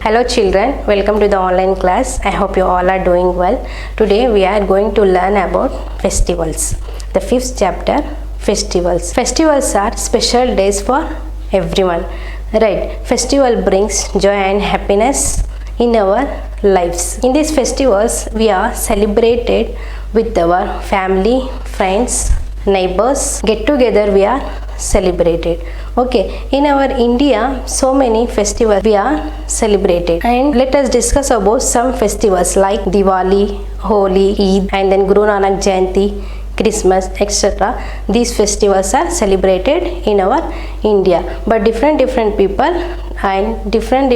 Hello children, welcome to the online class. I hope you all are doing well. Today we are going to learn about festivals. The fifth chapter, festivals. Festivals are special days for everyone. Right? Festival brings joy and happiness in our lives. In these festivals we are celebrated with our family, friends, neighbors. Get together we are celebrated. Okay, in our India so many festivals we are celebrated, and let us discuss about some festivals like Diwali, Holi, Eid, and then Guru Nanak Jayanti, Christmas, etc. These festivals are celebrated in our India, but different people and different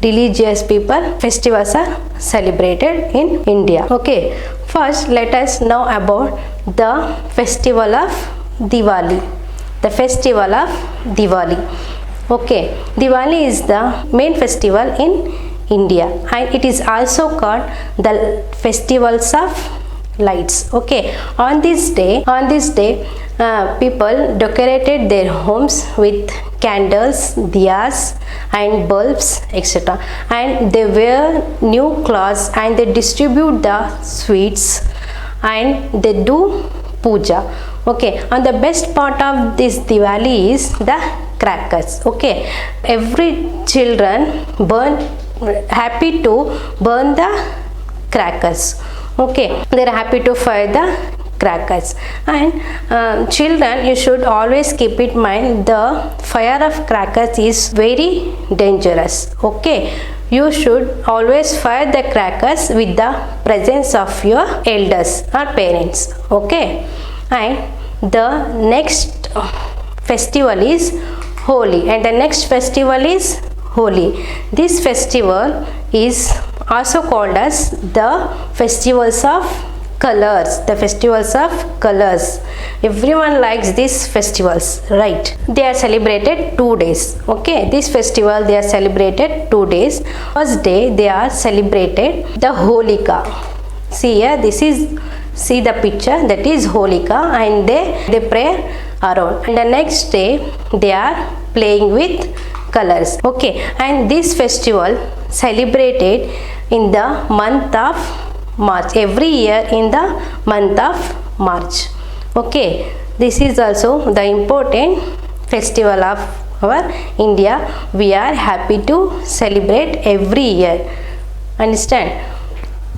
religious people festivals are celebrated in India. Okay, first let us know about the festival of Diwali. The festival of Diwali. Okay, Diwali is the main festival in India, and it is also called the festivals of lights. Okay, on this day people decorated their homes with candles, diyas and bulbs, etc. And they wear new clothes and they distribute the sweets and they do puja. Okay, and the best part of this Diwali is the crackers. Okay, every children happy to burn the crackers. Okay, they are happy to fire the crackers, and children, you should always keep in mind the fire of crackers is very dangerous. Okay, you should always fire the crackers with the presence of your elders or parents. Okay, and the next festival is Holi, and the next festival is Holi. This festival is also called as the festivals of colors. The festivals of colors. Everyone likes these festivals, right? They are celebrated 2 days. Okay, this festival they are celebrated 2 days. First day they are celebrated the Holika. See here, see the picture, that is Holika, and they pray around, and the next day they are playing with colors. Okay, and this festival celebrated in the month of March, every year in the month of March. Okay, this is also the important festival of our India. We are happy to celebrate every year. Understand?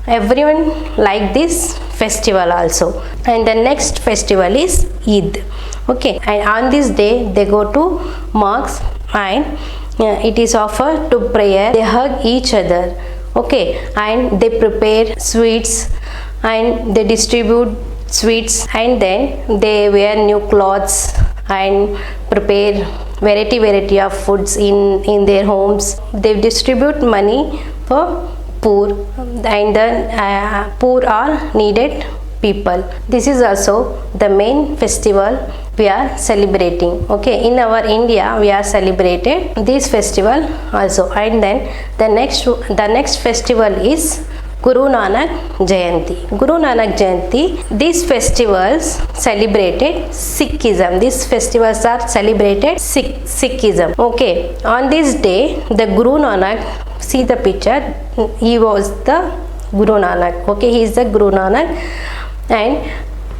Everyone like this festival also. And the next festival is Eid. Okay, and on this day they go to mosque and it is offered to prayer. They hug each other. Okay, and they prepare sweets and they distribute sweets, and then they wear new clothes and prepare variety of foods in their homes. They distribute money for poor, and the poor are needed people. This is also the main festival we are celebrating. Okay, in our India we are celebrated this festival also. And then the next festival is Guru Nanak Jayanti. Guru Nanak Jayanti, these festivals celebrated Sikhism. These festivals are celebrated Sikhism. Okay, on this day the Guru Nanak, see the picture, he was the Guru Nanak. Okay, he is the Guru Nanak, and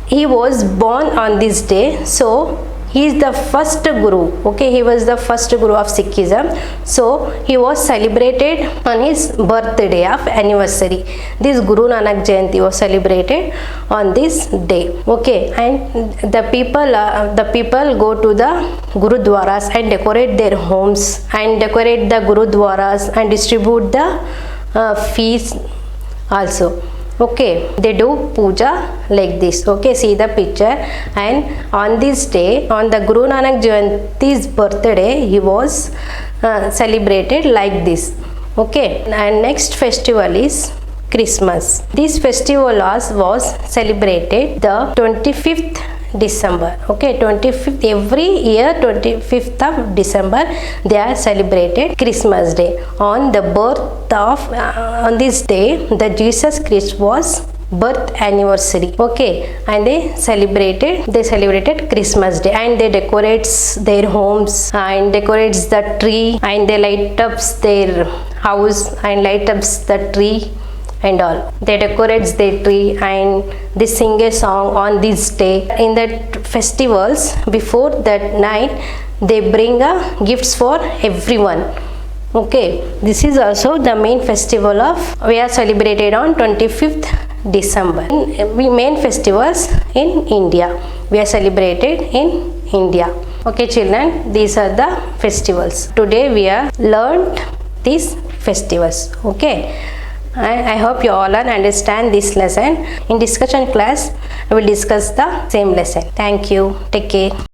he was born on this day, so he is the first Guru. Okay, he was the first Guru of Sikhism, so he was celebrated on his birthday of anniversary. This Guru Nanak Jayanti was celebrated on this day. Okay, and the people go to the Gurudwaras and decorate their homes and decorate the Gurudwaras and distribute the feasts also. Okay, they do puja like this. Okay, see the picture, and on this day, on the Guru Nanak Jayanti's birthday, he was celebrated like this. Okay, and next festival is Christmas. This festival was celebrated the 25th December. Okay, 25th, every year 25th of December they are celebrated Christmas day. On the birth of on this day the Jesus Christ was birth anniversary. Okay, and they celebrated Christmas day, and they decorates their homes and decorates the tree, and they light up their house and light up the tree and all. They decorate their tree and they sing a song on this day. In the festivals, before that night, they bring gifts for everyone. Okay, this is also the main festival of we are celebrated on 25th December. We main festivals in India, we are celebrated in India. Okay children, these are the festivals. Today we are learned these festivals. Okay, I hope you all understand this lesson. In discussion class, I will discuss the same lesson. Thank you. Take care.